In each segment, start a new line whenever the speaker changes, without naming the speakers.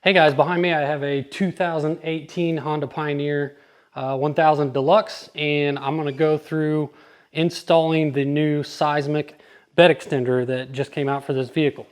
Hey guys, behind me I have a 2018 Honda Pioneer 1000 Deluxe, and I'm going to go through installing the new Seizmik bed extender that just came out for this vehicle.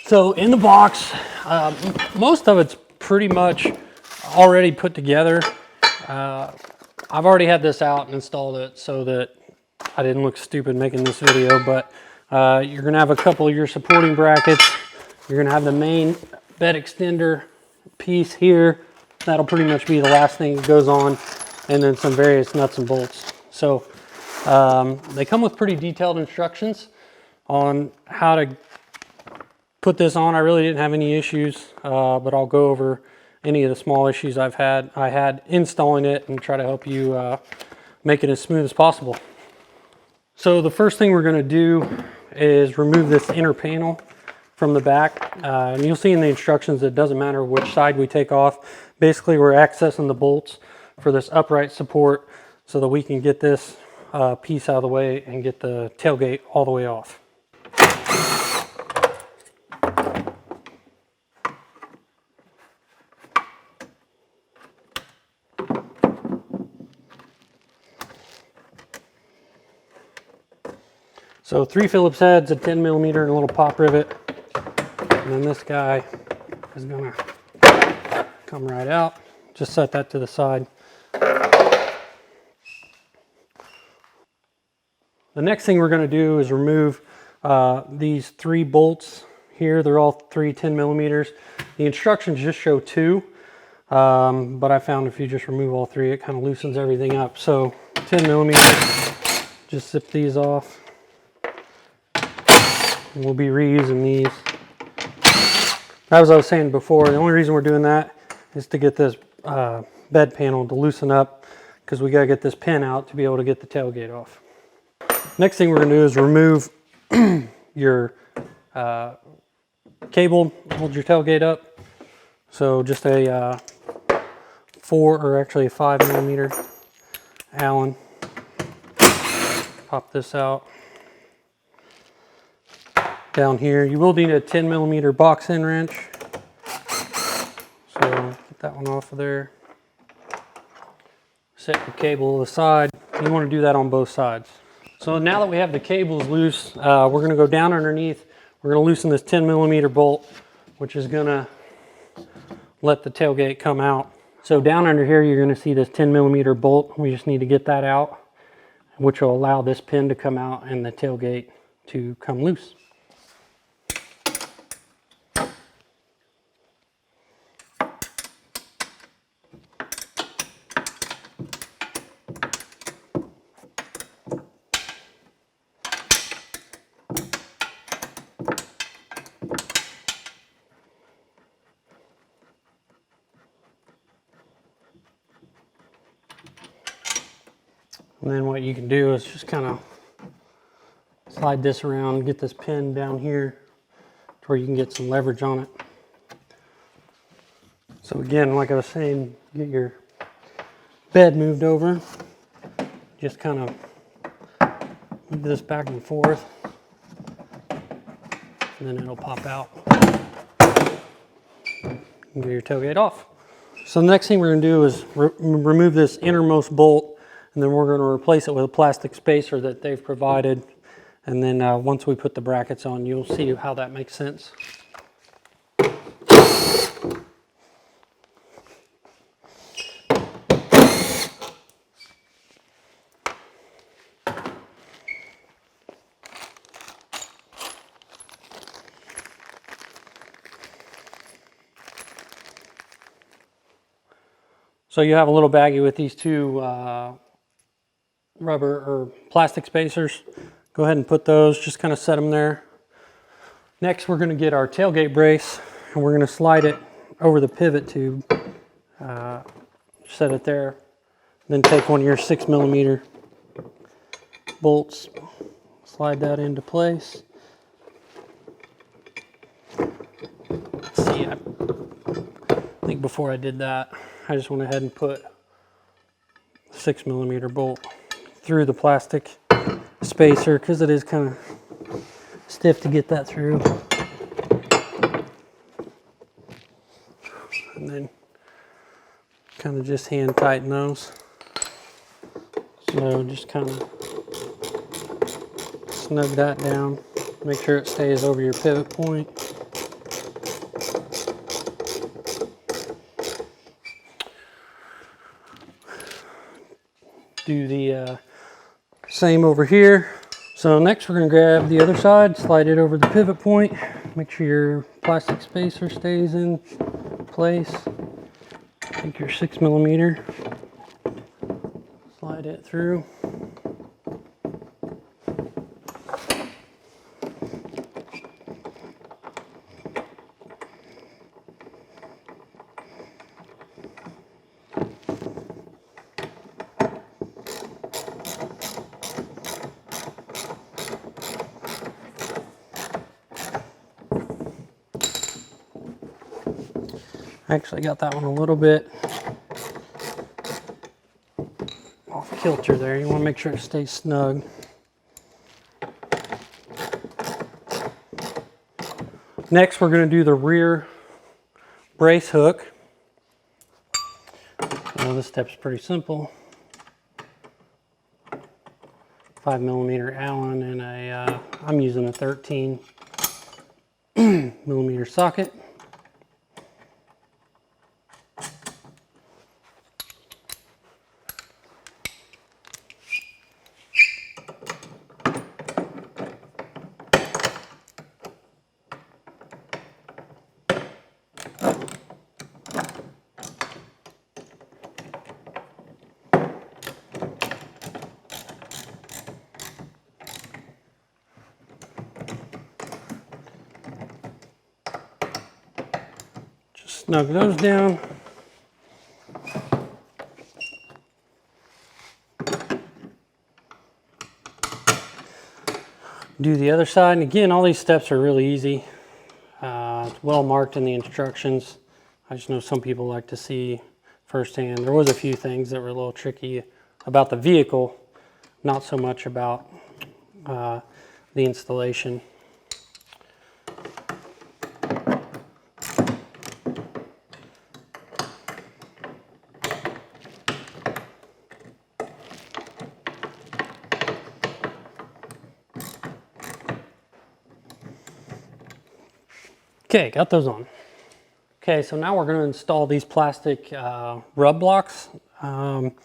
So in the box, most of it's pretty much already put together. I've already had this out and installed it so that I didn't look stupid making this video, but you're going to have a couple of your supporting brackets. You're going to have the main bed extender piece here. That'll pretty much be the last thing that goes on, and then some various nuts and bolts. So they come with pretty detailed instructions on how to put this on. I really didn't have any issues, but I'll go over any of the small issues I had installing it and try to help you make it as smooth as possible. So the first thing we're going to do is remove this inner panel from the back, and you'll see in the instructions it doesn't matter which side we take off. Basically, we're accessing the bolts for this upright support so that we can get this piece out of the way and get the tailgate all the way off. So 3 Phillips heads, a 10mm and a little pop rivet. And then this guy is gonna come right out. Just set that to the side. The next thing we're gonna do is remove these 3 bolts here. They're all 3 10mm. The instructions just show 2, but I found if you just remove all 3, it kind of loosens everything up. So 10mm, just zip these off. We'll be reusing these. As I was saying before, the only reason we're doing that is to get this bed panel to loosen up, because we got to get this pin out to be able to get the tailgate off. Next thing we're going to do is remove your cable that holds your tailgate up. So just a 5mm Allen. Pop this out. Down here, you will need a 10mm box end wrench. So get that one off of there. Set your cable to the side. You want to do that on both sides. So now that we have the cables loose, we're going to go down underneath. We're going to loosen this 10mm bolt, which is going to let the tailgate come out. So down under here, you're going to see this 10mm bolt. We just need to get that out, which will allow this pin to come out and the tailgate to come loose. And then what you can do is just kind of slide this around, get this pin down here to where you can get some leverage on it. So again, like I was saying, get your bed moved over. Just kind of move this back and forth, and then it'll pop out and get your tailgate off. So the next thing we're going to do is remove this innermost bolt, and then we're going to replace it with a plastic spacer that they've provided. And then once we put the brackets on, you'll see how that makes sense. So you have a little baggie with these 2 rubber or plastic spacers. Go ahead and put those, just kind of set them there. Next, we're going to get our tailgate brace, and we're going to slide it over the pivot tube. Set it there. Then take one of your 6mm bolts, slide that into place. Let's see, I think before I did that, I just went ahead and put a 6mm bolt through the plastic spacer, because it is kind of stiff to get that through. and then kind of just hand tighten those. So just kind of snug that down. Make sure it stays over your pivot point. Do the same over here. So next we're going to grab the other side, slide it over the pivot point. Make sure your plastic spacer stays in place. Take your 6mm. Slide it through. I actually got that one a little bit off kilter there. You want to make sure it stays snug. Next, we're going to do the rear brace hook. This step's pretty simple. 5mm Allen and I'm using a 13mm socket. Snug those down. Do the other side, and again, all these steps are really easy. It's well marked in the instructions. I just know some people like to see firsthand. There was a few things that were a little tricky about the vehicle, not so much about the installation. Okay, got those on. Okay, so now we're going to install these plastic rub blocks. And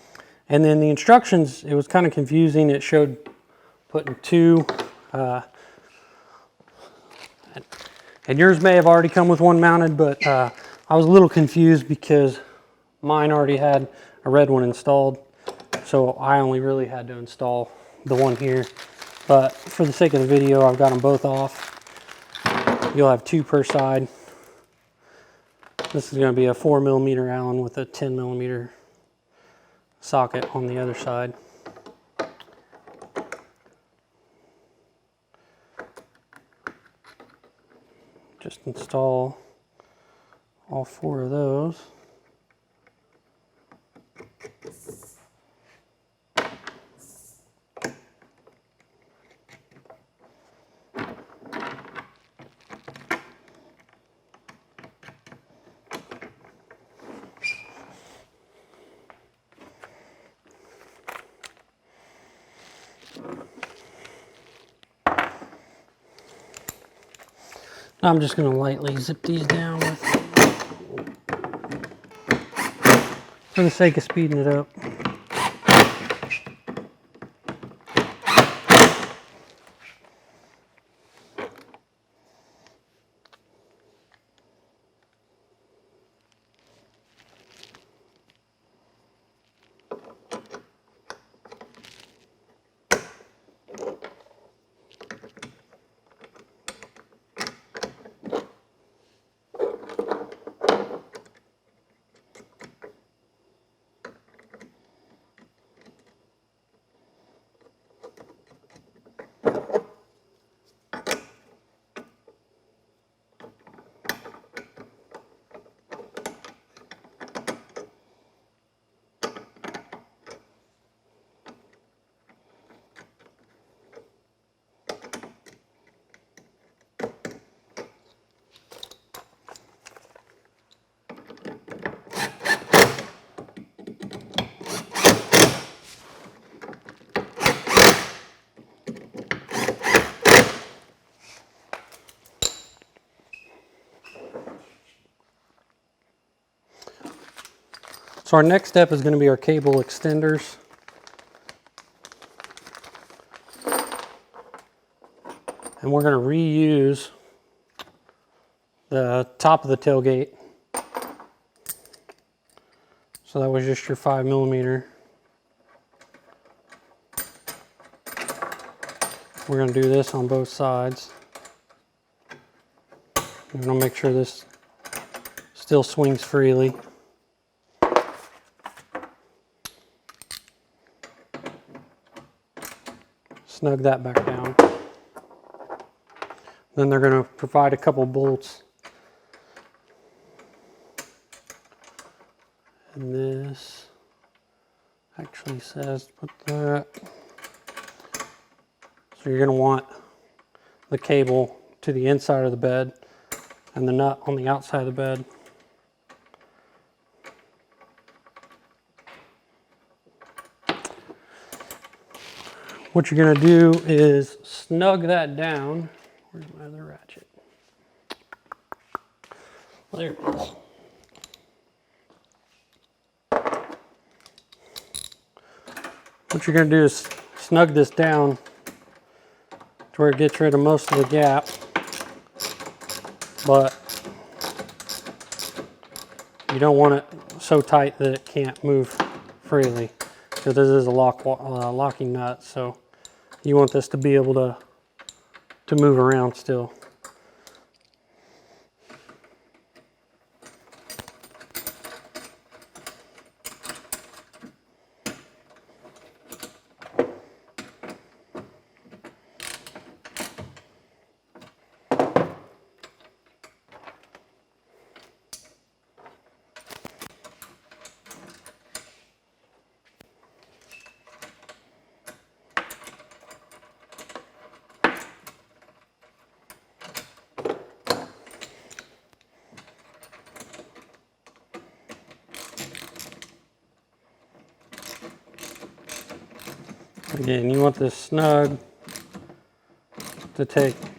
then the instructions, it was kind of confusing. It showed putting two, and yours may have already come with one mounted, but I was a little confused because mine already had a red one installed. So I only really had to install the one here. But for the sake of the video, I've got them both off. You'll have two per side. This is going to be a 4mm Allen with a 10mm socket on the other side. Just install all four of those. I'm just going to lightly zip these down for the sake of speeding it up. So our next step is going to be our cable extenders. And we're going to reuse the top of the tailgate. So that was just your 5mm. We're going to do this on both sides. We're going to make sure this still swings freely. Snug that back down. Then they're going to provide a couple bolts. And this actually says put that. So you're going to want the cable to the inside of the bed and the nut on the outside of the bed. What you're going to do is snug that down. Where's my other ratchet? There it is. What you're going to do is snug this down to where it gets rid of most of the gap, but you don't want it so tight that it can't move freely, because this is a locking nut, so you want this to be able to move around still. Again, you want this snug to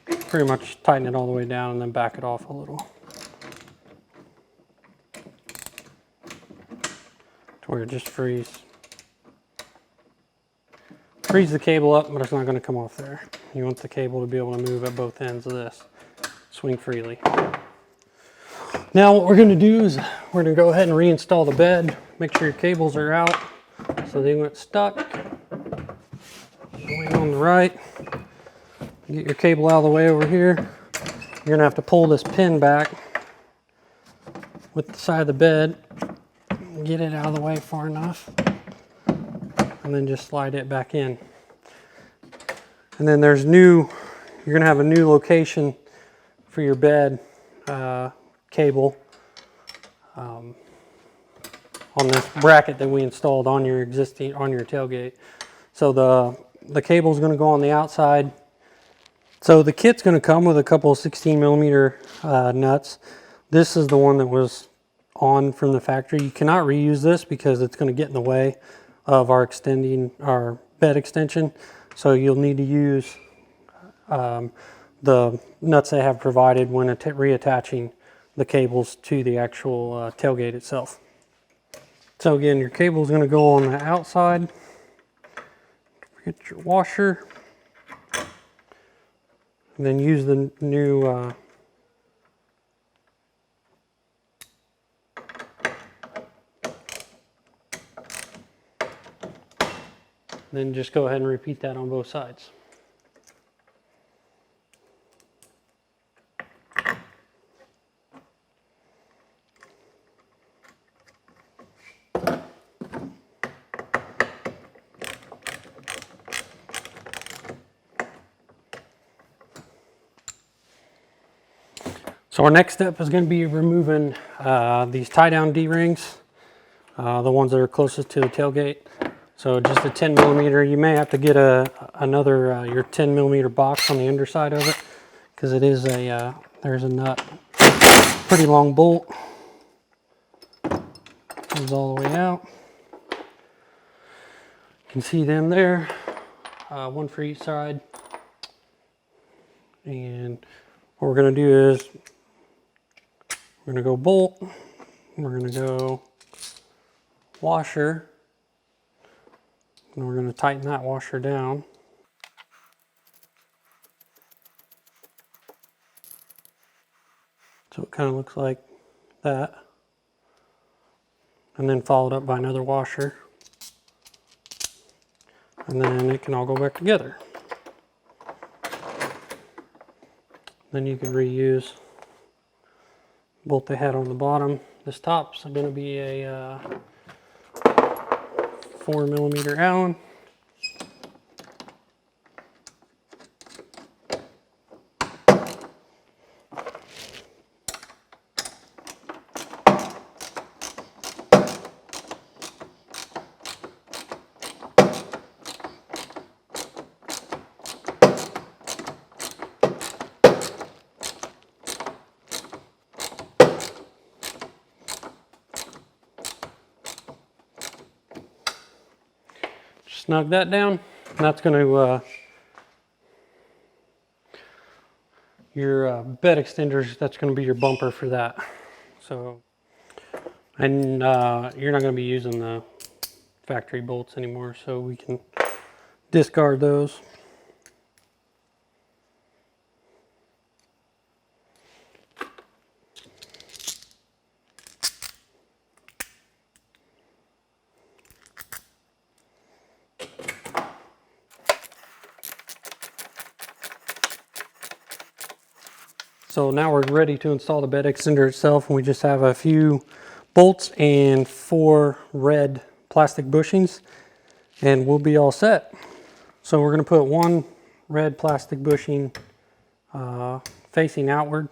pretty much tighten it all the way down and then back it off a little to where it just frees the cable up, but it's not going to come off there. You want the cable to be able to move at both ends of this, swing freely. Now what we're going to do is we're going to go ahead and reinstall the bed. Make sure your cables are out so they weren't stuck. Going on the right, get your cable out of the way over here. You're going to have to pull this pin back with the side of the bed, get it out of the way far enough, and then just slide it back in. And then you're going to have a new location for your bed cable on this bracket that we installed on your tailgate. So the cable is going to go on the outside. So the kit's going to come with a couple of 16mm nuts. This is the one that was on from the factory. You cannot reuse this because it's going to get in the way of our bed extension. So you'll need to use the nuts they have provided when reattaching the cables to the actual tailgate itself. So again, your cable is going to go on the outside. Get your washer, and then use the new then just go ahead and repeat that on both sides. So our next step is going to be removing these tie-down D-rings, the ones that are closest to the tailgate. So just a 10mm. You may have to get your 10mm box on the underside of it, because it is there's a nut, pretty long bolt, comes all the way out. You can see them there, one for each side. And what we're going to do is we're going to go bolt, we're going to go washer, and we're going to tighten that washer down. So it kind of looks like that. And then followed up by another washer. And then it can all go back together. Then you can reuse bolt they had on the bottom. This top's going to be a 4mm Allen. Snug that down, and that's going to your bed extenders, that's going to be your bumper for that. So, and you're not going to be using the factory bolts anymore, so we can discard those. So now we're ready to install the bed extender itself, and we just have a few bolts and 4 red plastic bushings, and we'll be all set. So we're going to put 1 red plastic bushing facing outward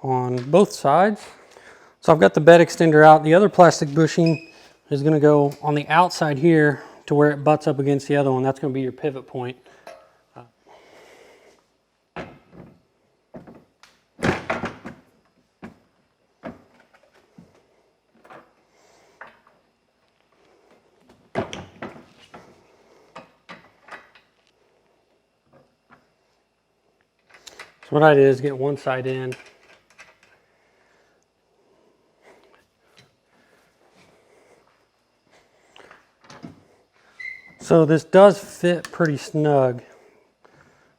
on both sides. So I've got the bed extender out. The other plastic bushing is going to go on the outside here to where it butts up against the other one. That's going to be your pivot point. So what I did is get one side in. So this does fit pretty snug.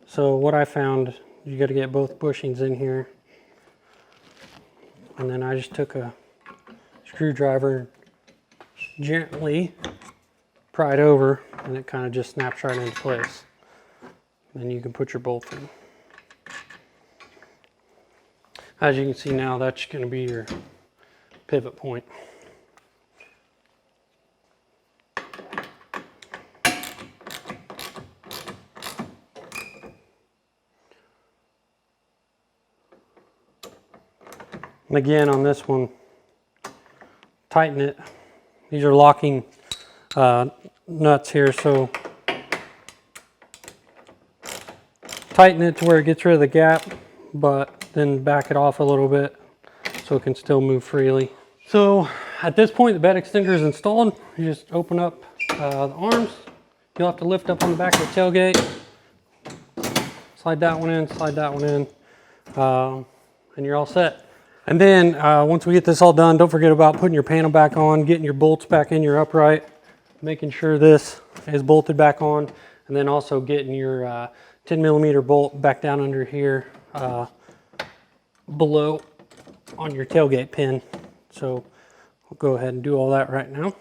So what I found, you got to get both bushings in here. And then I just took a screwdriver, gently pry it over, and it kind of just snaps right into place. Then you can put your bolt in. As you can see now, that's going to be your pivot point. And again, on this one, tighten it. These are locking nuts here, so tighten it to where it gets rid of the gap, but then back it off a little bit so it can still move freely. So at this point, the bed extender is installed. You just open up the arms. You'll have to lift up on the back of the tailgate. Slide that one in, slide that one in, and you're all set. And then once we get this all done, don't forget about putting your panel back on, getting your bolts back in your upright, making sure this is bolted back on, and then also getting your 10mm bolt back down under here below on your tailgate pin. So we'll go ahead and do all that right now.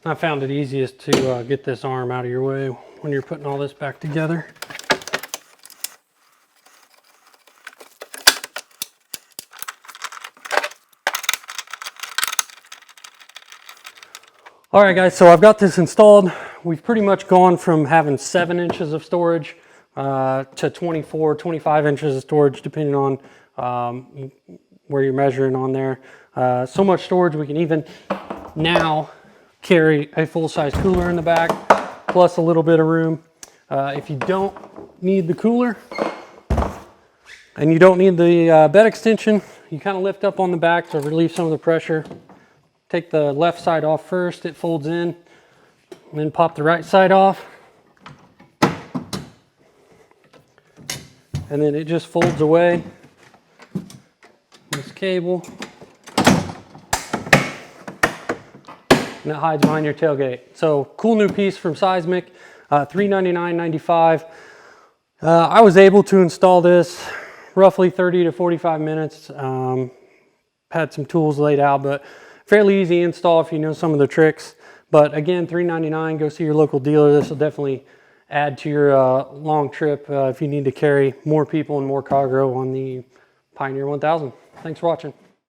I found it easiest to get this arm out of your way when you're putting all this back together. All right guys, so I've got this installed. We've pretty much gone from having 7 inches of storage to 24, 25 inches of storage, depending on where you're measuring on there. So much storage we can even now carry a full-size cooler in the back, plus a little bit of room. If you don't need the cooler and you don't need the bed extension, you kind of lift up on the back to relieve some of the pressure. Take the left side off first, it folds in, and then pop the right side off. and then it just folds away. This cable. And it hides behind your tailgate. So cool new piece from Seizmik, $399.95. I was able to install this roughly 30 to 45 minutes. Had some tools laid out, but fairly easy install if you know some of the tricks. But again, $399, go see your local dealer. This will definitely add to your long trip if you need to carry more people and more cargo on the Pioneer 1000. Thanks for watching.